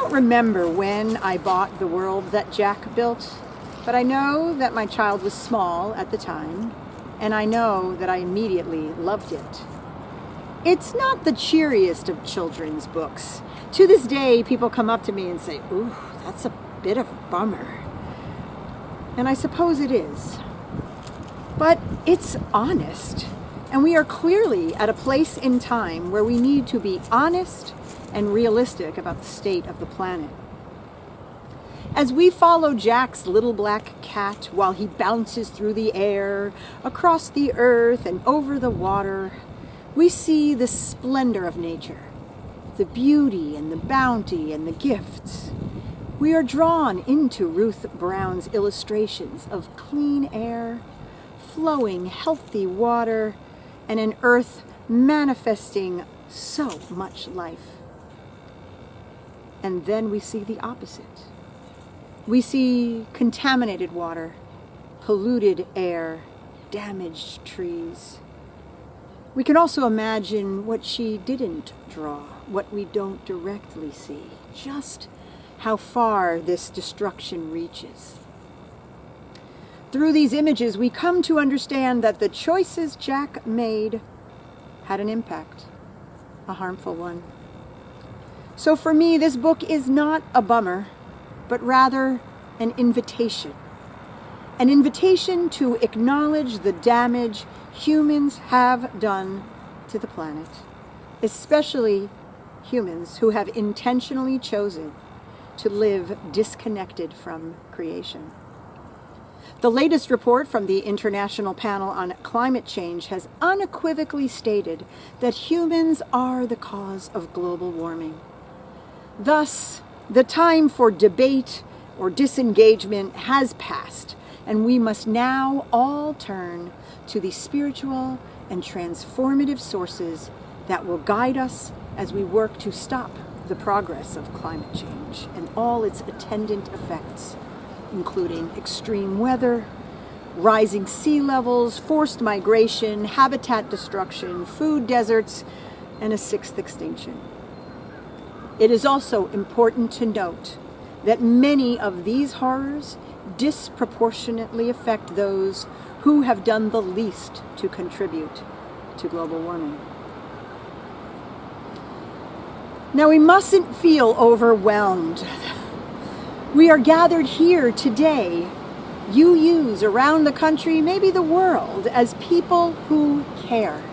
don't remember when I bought the world that Jack built, but I know that my child was small at the time, and I know that I immediately loved it. It's not the cheeriest of children's books. To this day, people come up to me and say, "Ooh, that's a bit of a bummer." And I suppose it is. But it's honest. And we are clearly at a place in time where we need to be honest and realistic about the state of the planet. As we follow Jack's little black cat while he bounces through the air, across the earth, and over the water, we see the splendor of nature, the beauty and the bounty and the gifts. We are drawn into Ruth Brown's illustrations of clean air, flowing healthy water, and an earth manifesting so much life. And then we see the opposite. We see contaminated water, polluted air, damaged trees. We can also imagine what she didn't draw, what we don't directly see, just how far this destruction reaches. Through these images, we come to understand that the choices Jack made had an impact, a harmful one. So for me, this book is not a bummer, but rather an invitation. An invitation to acknowledge the damage humans have done to the planet, especially humans who have intentionally chosen to live disconnected from creation. The latest report from the International Panel on Climate Change has unequivocally stated that humans are the cause of global warming. Thus, the time for debate or disengagement has passed, and we must now all turn to the spiritual and transformative sources that will guide us as we work to stop the progress of climate change and all its attendant effects, including extreme weather, rising sea levels, forced migration, habitat destruction, food deserts, and a sixth extinction. It is also important to note that many of these horrors disproportionately affect those who have done the least to contribute to global warming. Now, we mustn't feel overwhelmed. We are gathered here today, UUs around the country, maybe the world, as people who care.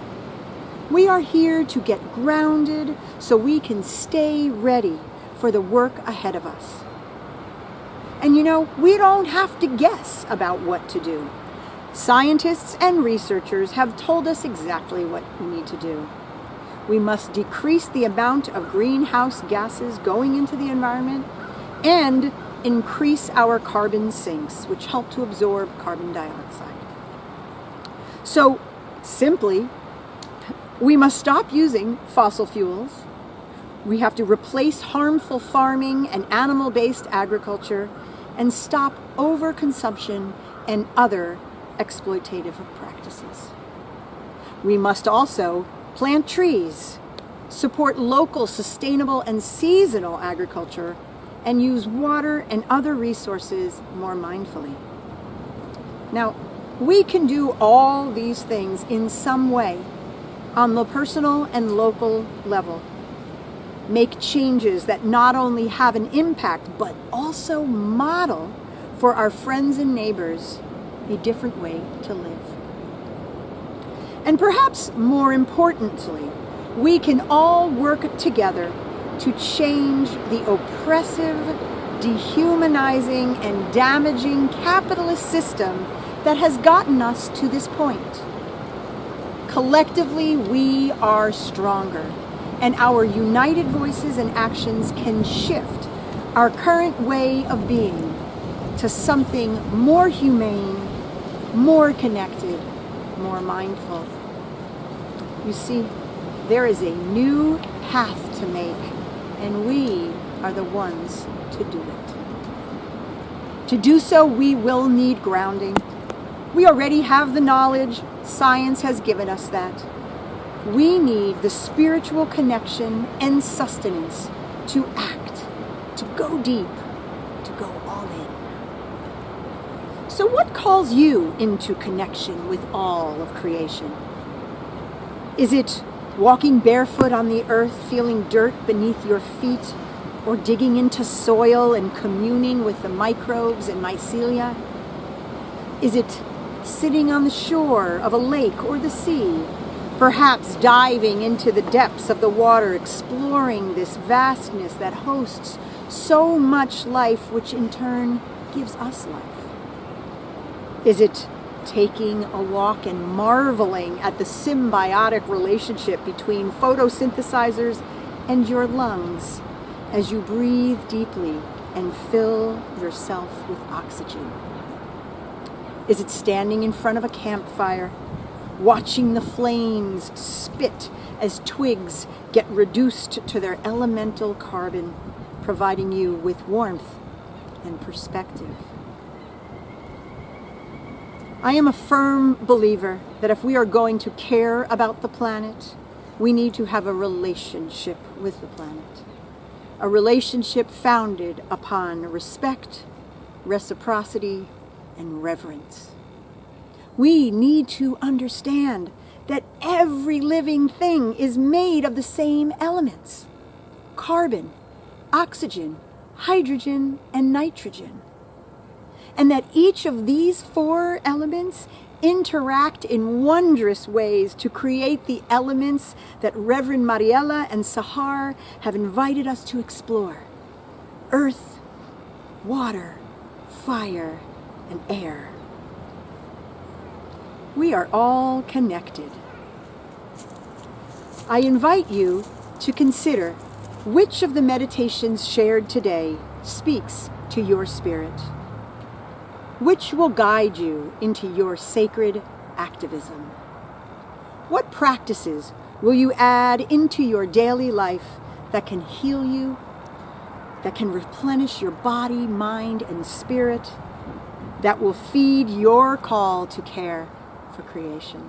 We are here to get grounded so we can stay ready for the work ahead of us. And we don't have to guess about what to do. Scientists and researchers have told us exactly what we need to do. We must decrease the amount of greenhouse gases going into the environment and increase our carbon sinks, which help to absorb carbon dioxide. So, simply, we must stop using fossil fuels. We have to replace harmful farming and animal-based agriculture and stop overconsumption and other exploitative practices. We must also plant trees, support local, sustainable, and seasonal agriculture, and use water and other resources more mindfully. Now, we can do all these things in some way on the personal and local level. Make changes that not only have an impact, but also model for our friends and neighbors a different way to live. And perhaps more importantly, we can all work together to change the oppressive, dehumanizing, and damaging capitalist system that has gotten us to this point. Collectively, we are stronger, and our united voices and actions can shift our current way of being to something more humane, more connected, more mindful. You see, there is a new path to make, and we are the ones to do it. To do so, we will need grounding. We already have the knowledge. Science has given us that. We need the spiritual connection and sustenance to act, to go deep, to go all in. So what calls you into connection with all of creation? Is it walking barefoot on the earth, feeling dirt beneath your feet, or digging into soil and communing with the microbes and mycelia? Is it sitting on the shore of a lake or the sea, perhaps diving into the depths of the water, exploring this vastness that hosts so much life, which in turn gives us life? Is it taking a walk and marveling at the symbiotic relationship between photosynthesizers and your lungs as you breathe deeply and fill yourself with oxygen? Is it standing in front of a campfire, watching the flames spit as twigs get reduced to their elemental carbon, providing you with warmth and perspective? I am a firm believer that if we are going to care about the planet, we need to have a relationship with the planet. A relationship founded upon respect, reciprocity, and reverence. We need to understand that every living thing is made of the same elements: carbon, oxygen, hydrogen, and nitrogen. And that each of these four elements interact in wondrous ways to create the elements that Reverend Mariella and Sahar have invited us to explore: earth, water, fire, and air. We are all connected. I invite you to consider which of the meditations shared today speaks to your spirit. Which will guide you into your sacred activism? What practices will you add into your daily life that can heal you, that can replenish your body, mind, and spirit, that will feed your call to care for creation?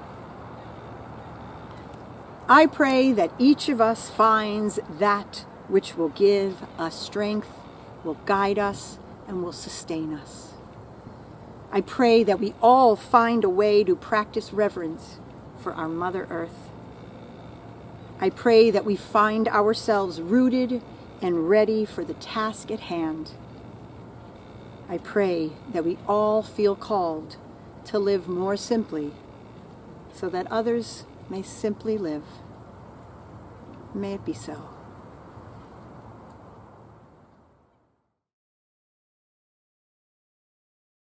I pray that each of us finds that which will give us strength, will guide us, and will sustain us. I pray that we all find a way to practice reverence for our Mother Earth. I pray that we find ourselves rooted and ready for the task at hand. I pray that we all feel called to live more simply so that others may simply live. May it be so.